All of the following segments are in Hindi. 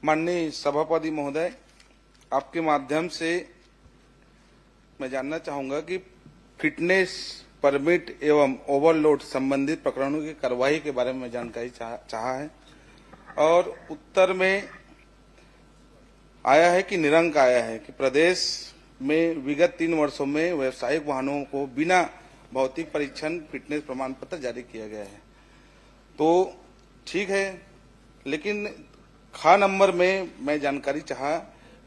माननीय सभापति महोदय, आपके माध्यम से मैं जानना चाहूंगा कि फिटनेस परमिट एवं ओवरलोड संबंधित प्रकरणों की कार्रवाई के बारे में जानकारी चाहा है और उत्तर में आया है कि निरंक आया है कि प्रदेश में विगत 3 वर्षों में व्यावसायिक वाहनों को बिना भौतिक परीक्षण फिटनेस प्रमाण पत्र जारी किया गया है। तो ठीक है, लेकिन खा नंबर में मैं जानकारी चाहा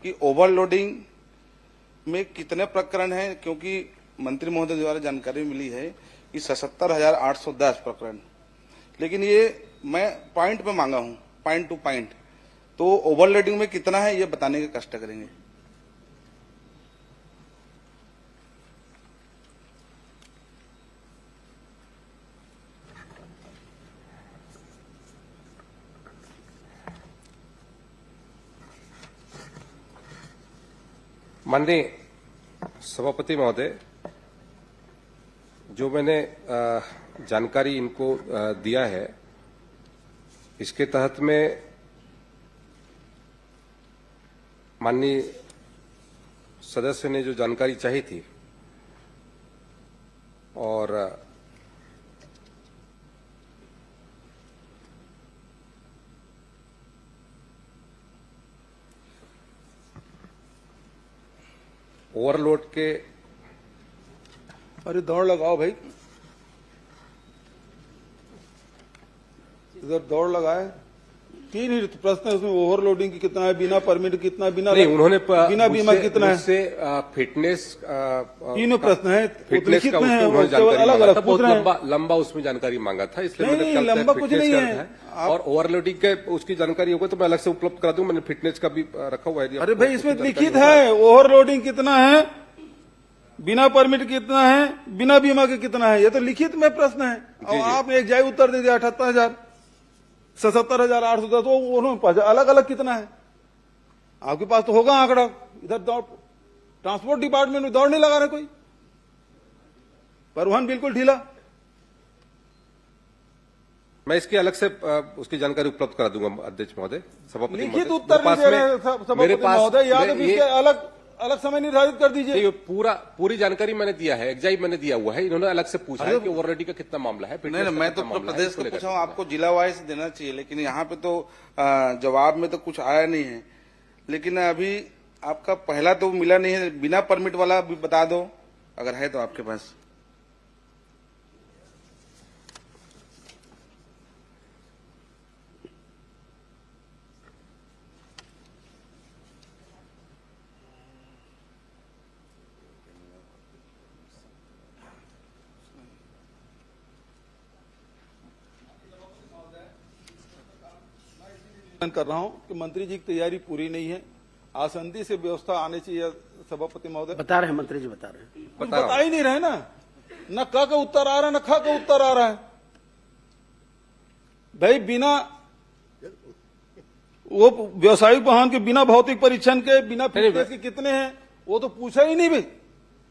कि ओवरलोडिंग में कितने प्रकरण हैं, क्योंकि मंत्री महोदय द्वारा जानकारी मिली है कि 77,810 प्रकरण, लेकिन ये मैं पॉइंट पे मांगा हूं, पॉइंट टू पॉइंट। तो ओवरलोडिंग में कितना है ये बताने के कष्ट करेंगे। माननीय सभापति महोदय, जो मैंने जानकारी इनको दिया है, इसके तहत में माननीय सदस्य ने जो जानकारी चाही थी और ओवरलोड के, अरे दौड़ लगाओ भाई, इधर दौड़ लगाए। 3 ही प्रश्न है उसमें, ओवरलोडिंग की कितना है, बिना परमिट कितना है, बिना नहीं, उन्होंने बिना बीमा कितना है, उससे फिटनेस तीनों प्रश्न है। फिटनेस का उसमें उन्होंने जानकारी मांगा था, बहुत लंबा उसमें जानकारी मांगा था, इसलिए मैंने कल लंबा कुछ नहीं है। और ओवरलोडिंग के उसकी जानकारी होगा तो मैं अलग से उपलब्ध करा दूं। मैंने फिटनेस का भी रखा हुआ है। अरे भाई, इसमें लिखित है ओवरलोडिंग कितना है, बिना परमिट कितना है, बिना बीमा के कितना है, ये तो लिखित में प्रश्न है। और आपने एक जाय उत्तर दे दिया 78,000, 77,810, तो उन्होंने अलग अलग कितना है। आपके पास तो होगा आंकड़ा। इधर दौड़, ट्रांसपोर्ट डिपार्टमेंट में दौड़ नहीं लगा रहे कोई, परिवहन बिल्कुल ढीला। मैं इसकी अलग से उसकी जानकारी उपलब्ध करा दूंगा अध्यक्ष महोदय, सभापति महोदय। लिखित उत्तर नहीं दे रहे सभापति महोदय, या तो इसके अलग समय निर्धारित कर दीजिए। ये पूरी जानकारी मैंने दिया है, एग्जाइट मैंने दिया हुआ है। इन्होंने अलग से पूछा है कि ओवरलोडिंग का कितना मामला है। नहीं, मैं तो प्रदेश को पूछा हूँ, आपको जिला वाइज देना चाहिए, लेकिन यहाँ पे तो जवाब में तो कुछ आया नहीं है। लेकिन अभी आपका पहला तो मिला नहीं है, बिना परमिट वाला भी बता दो अगर है तो आपके पास। कर रहा हूं कि मंत्री जी की तैयारी पूरी नहीं है, आसंदी से व्यवस्था आनी चाहिए। सभापति महोदय बता रहे हैं, मंत्री जी बता रहे हैं, कुछ बता ही नहीं रहे ना। न क का उत्तर आ रहा है, न ख का उत्तर आ रहा है। भाई बिना वो व्यावसायिक वाहन के बिना भौतिक परीक्षण के, बिना फिटनेस के कितने हैं वो तो पूछा ही नहीं भाई।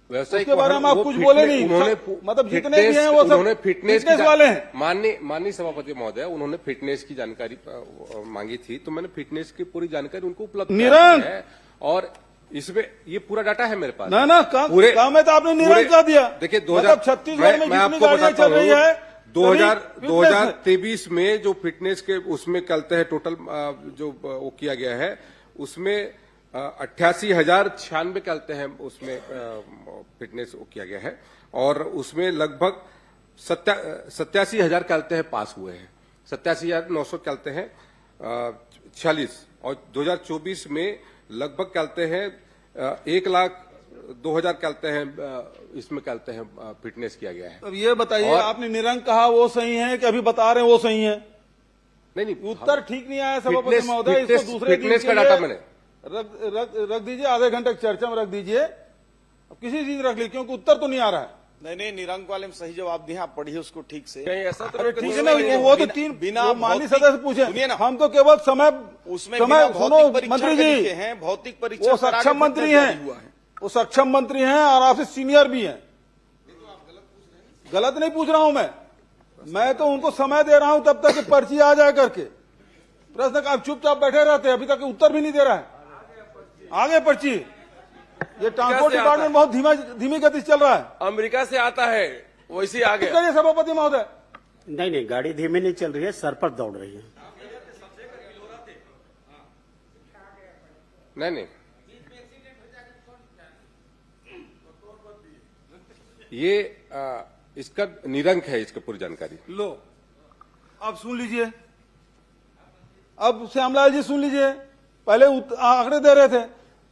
उसके बारे में आप कुछ बोले नहीं। मतलब जितने भी हैं वो सब फिटनेस वाले हैं। माननीय सभापति महोदय, उन्होंने फिटनेस की जानकारी मांगी थी, तो मैंने फिटनेस की पूरी जानकारी उनको उपलब्ध निरंक है। और इसमें ये पूरा डाटा है मेरे पास। ना पूरे काम में तो आपने निरंक कर दिया। देखिए 2000 छत्तीसगढ़ में मैं आपको बताता हूँ, 2023 में जो फिटनेस के उसमें चलते हैं, टोटल जो वो किया गया है उसमें 88,096 कहते हैं, उसमें फिटनेस किया गया है। और उसमें लगभग 87,000 कहते हैं पास हुए हैं, 87,900 कहते हैं 46। और 2024 में लगभग कहते हैं 1,02,000 कहते हैं, इसमें कहते हैं फिटनेस किया गया है। अब ये बताइए, आपने निरंक कहा वो सही है कि अभी बता रहे हैं वो सही है? नहीं, उत्तर ठीक नहीं आया सभापति महोदय। इसको दूसरे फिटनेस का डाटा मैंने रख दीजिए, आधे घंटे की चर्चा में रख दीजिए, किसी चीज रख लीजिए, क्योंकि उत्तर तो नहीं आ रहा है। नहीं, निरंक वाले में सही जवाब दिए, आप पढ़िए उसको ठीक से। कहीं ऐसा तो ठीक है ना, वो तो 3 बिना माननीय सदस्य पूछे, हम तो केवल समय सुनो मंत्री जी हैं, भौतिक परीक्षा वो सक्षम मंत्री हैं, वो सक्षम मंत्री हैं और आपसे सीनियर भी हैं। गलत नहीं पूछ रहा हूं मैं तो उनको समय दे रहा हूं तब तक पर्ची आ जाए करके। प्रश्न का आप चुपचाप बैठे रहते हैं, अभी तक उत्तर भी नहीं दे रहा है। आगे पर्ची, ये ट्रांसपोर्ट डिपार्टमेंट बहुत धीमी गति से चल रहा है। अमेरिका से आता है वैसे आ गया। करिए सभापति महोदय। नहीं, गाड़ी धीमी नहीं चल रही है, सर पर दौड़ रही है। नहीं, ये इसका निरंक है, इसका पूरी जानकारी। लो, अब सुन लीजिए, अब श्यामलाल जी सुन लीजिए, पहले आंकड़े दे रहे थे,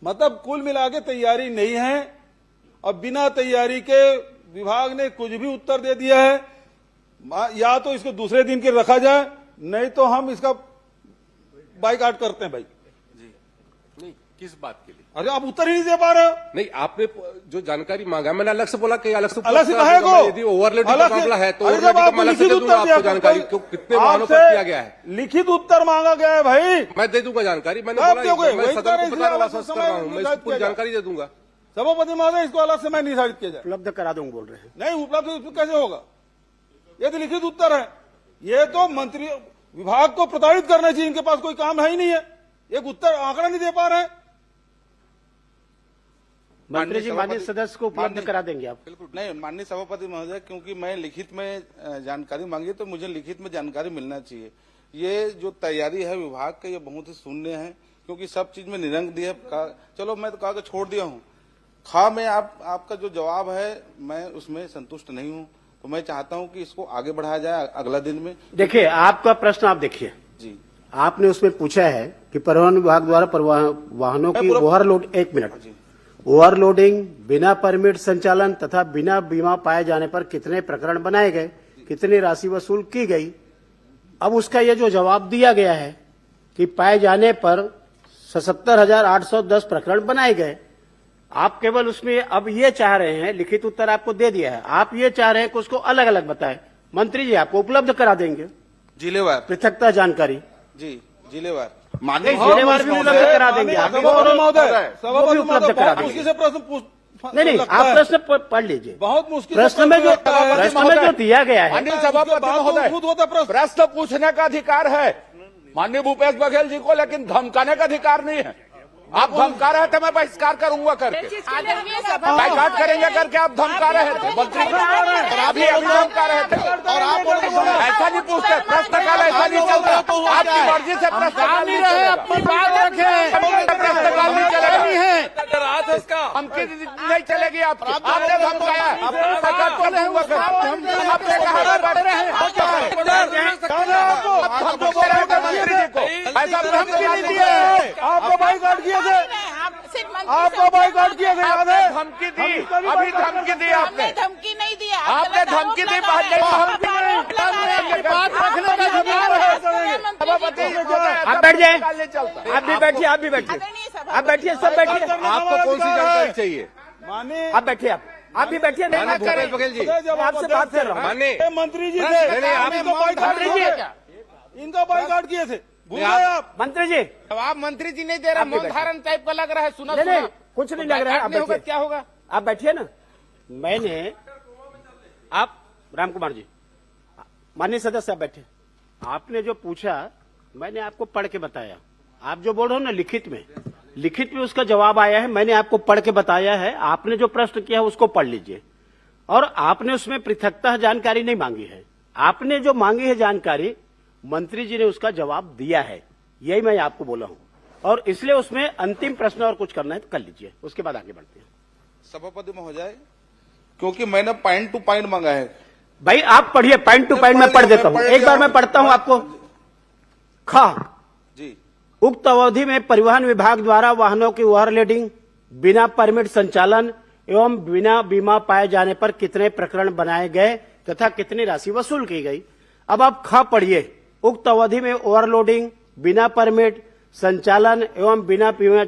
मतलब कुल मिला के तैयारी नहीं है। अब बिना तैयारी के विभाग ने कुछ भी उत्तर दे दिया है, या तो इसको दूसरे दिन के रखा जाए, नहीं तो हम इसका बाइकआउट करते हैं भाई। नहीं, किस बात के लिए? अरे आप उत्तर ही नहीं दे पा रहे हो। नहीं, आपने जो जानकारी मांगा, मैंने अलग से बोला कि अलग से कहे को यदि ओवरलोडिंग का मामला है तो ओवरलोडिंग का अलग से दे दूंगा आपको जानकारी, कितने वाहनों पर किया गया है। लिखित उत्तर मांगा गया है भाई, मैं दे दूंगा जानकारी। मैंने आप बोला दोगे, मैं वही सदन करें, को इसलिए बताने अलग वाला से कर रहा हूँ, मैं निर्धारित इसकी पूरी किया जानकारी दे दूंगा। सभापति महोदय इसको अलग से मैं निर्धारित किया जाए। उपलब्ध करा दूंगा बोल रहे हैं। नहीं, उपलब्ध कैसे होगा? ये तो लिखित उत्तर है। ये तो मंत्री विभाग को प्रताड़ित करना चाहिए, इनके पास कोई काम है ही नहीं है। एक उत्तर आंकड़ा नहीं दे पा रहे हैं। मंत्री जी माननीय सदस्य को उपलब्ध करा देंगे आप? बिल्कुल नहीं माननीय सभापति महोदय, क्योंकि मैं लिखित में जानकारी मांगी तो मुझे लिखित में जानकारी मिलना चाहिए। ये जो तैयारी है विभाग का, ये बहुत ही शून्य है, क्योंकि सब चीज में निरंक दिया। चलो मैं तो कहा के छोड़ दिया हूँ। में आपका जो जवाब है मैं उसमें संतुष्ट नहीं हूँ, तो मैं चाहता हूँ कि इसको आगे बढ़ाया जाए अगला दिन में। देखिए, आपका प्रश्न आप देखिए जी, आपने उसमें पूछा है कि परिवहन विभाग द्वारा वाहनों की ओवरलोड, 1 मिनट, ओवरलोडिंग, बिना परमिट संचालन तथा बिना बीमा पाए जाने पर कितने प्रकरण बनाए गए, कितनी राशि वसूल की गई। अब उसका ये जो जवाब दिया गया है कि पाए जाने पर 77,810 प्रकरण बनाए गए, आप केवल उसमें अब ये चाह रहे हैं, लिखित उत्तर आपको दे दिया है, आप ये चाह रहे हैं कि उसको अलग अलग बताएं। मंत्री जी आपको उपलब्ध करा देंगे जिलेवार। पृथकता जानकारी। जी, जिलेवार। जिलेवार भी उपलब्ध करा देंगे आप, वो भी उपलब्ध करा देंगे। मुश्किल से प्रश्न नहीं, आप प्रश्न पढ़ लीजिए। बहुत मुश्किल प्रश्न में जो दिया गया है, माननीय सभापति महोदय, प्रश्न पूछने का अधिकार है माननीय भूपेश बघेल जी को, लेकिन धमकाने का अधिकार नहीं है। आप धमका रहे थे, मैं बहिष्कार करूंगा करके, बाइकआउट करेंगे करके आप धमका रहे थे मंत्री, अभी धमका रहे थे। और आप ऐसा नहीं पूछते, प्रश्नकाल ऐसा नहीं चलता, आपकी मर्जी से प्रश्नकाल नहीं रहे, अपनी बात रखे, प्रश्नकाल नहीं चलेगा, धमकी नहीं चलेगी आपकी। आपने धमकाया, आपने कहा बैठ रहे हैं, मंत्री जी को ऐसा धमकी नहीं दिया है। आपको बाइकआउट किया थे, आपको बाइकआउट किया थे, याद है? धमकी दी, अभी धमकी दी आपने, धमकी नहीं दिया, आपने धमकी दी, पहले धमकी नहीं, बात रखने का अधिकार है सभापति। आप बैठ जाए, आप भी बैठिए, आप भी बैठिए, आप बैठिए, सब बैठिए। आपको कौन सी जानकारी चाहिए? माननीय आप बैठिए, आप भी बैठिए। माननीय भूपेश बघेल जी, आपसे बात कर रहा हूँ। माननीय मंत्री जी नहीं, थे, आप इनका बाइकआउट किए थे, भूल गए आप? मंत्री जी, जवाब मंत्री जी नहीं दे रहे, मौन धारण टाइप का लग रहा है। सुना नहीं, कुछ नहीं लग रहा है। आप बैठिए, क्या होगा? आप बैठिए ना। मैंने, आप राम कुमार जी, माननीय सदस्य आप बैठे। आपने जो पूछा मैंने आपको पढ़ के बताया। आप जो बोल रहे हो ना लिखित में उसका जवाब आया है, मैंने आपको पढ़ के बताया है। आपने जो प्रश्न किया है उसको पढ़ लीजिए। और आपने उसमें पृथकता जानकारी नहीं मांगी है, आपने जो मांगी है जानकारी, मंत्री जी ने उसका जवाब दिया है, यही मैं आपको बोला हूं। और इसलिए उसमें अंतिम प्रश्न और कुछ करना है तो कर लीजिए, उसके बाद आगे बढ़ते हैं। सभापति महोदय, क्योंकि मैंने पॉइंट टू पॉइंट मांगा है। भाई आप पढ़िए, पॉइंट टू पॉइंट मैं पढ़ देता हूं, एक बार मैं पढ़ता हूं आपको। जी, उक्त अवधि में परिवहन विभाग द्वारा वाहनों की ओवरलोडिंग, बिना परमिट संचालन एवं बिना बीमा पाए जाने पर कितने प्रकरण बनाए गए तथा कितनी राशि वसूल की गई। अब आप पढ़िए। उक्त अवधि में ओवरलोडिंग, बिना परमिट संचालन एवं बिना बीमा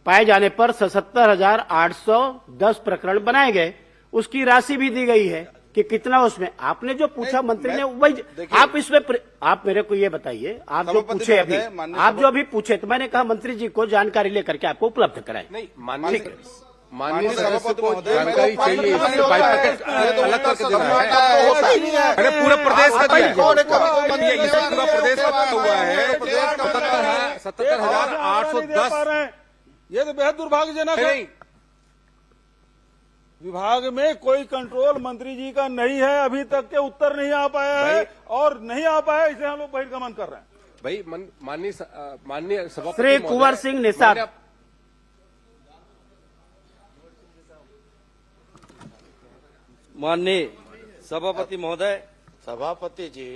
पाए जाने पर 77,810 प्रकरण बनाए गए। उसकी राशि भी दी गई है कि कितना उसमें। आपने जो पूछा मंत्री ने वही, आप इसमें आप मेरे को ये बताइए, आप जो पूछे अभी, आप जो अभी पूछे, तो मैंने कहा मंत्री जी को जानकारी लेकर के आपको उपलब्ध कराए। नहीं, माननीय माननीय सदस्य सभापति को महोदय, जानकारी मैं तो चाहिए, पाँच इसलिए मिनट बाइट होता करके है। अलग करके देना है। है अरे पूरे प्रदेश का दिया है। पूरे पूरा प्रदेश का हुआ है। प्रदेश का बना है। 77,810। ये तो बेहद दुर्भाग्यजनक है। नहीं, विभाग में कोई कंट्रोल मंत्री जी का नहीं है, अभी तक के उत्तर नहीं आ पाया है और नहीं आ पाया, इसलिए हम लोग बहिर्गमन कर रहे हैं। भाई माननीय सभापति श्री महोदय, कुंवर सिंह निषाद। माननीय- माननीय सभापति महोदय, सभापति जी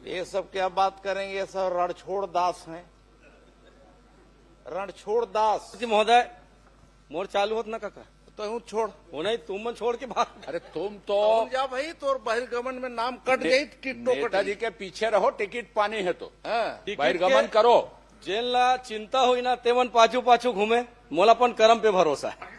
ये सब क्या बात करेंगे, ये सब रणछोड़ दास हैं, रणछोड़ दास महोदय। मोर चालू होत ना काका तो हूँ छोड़ वो नहीं, तुम मन छोड़ के बात। अरे तुम तो जा भाई, तो बहिर्गमन में नाम कट गई, टिकटों कट नेताजी के पीछे रहो, टिकट पानी है तो हाँ। बहिर्गमन करो। जेल ला चिंता हुई ना तेवन पाछू पाछू घूमे, मोला अपन कर्म पे भरोसा है।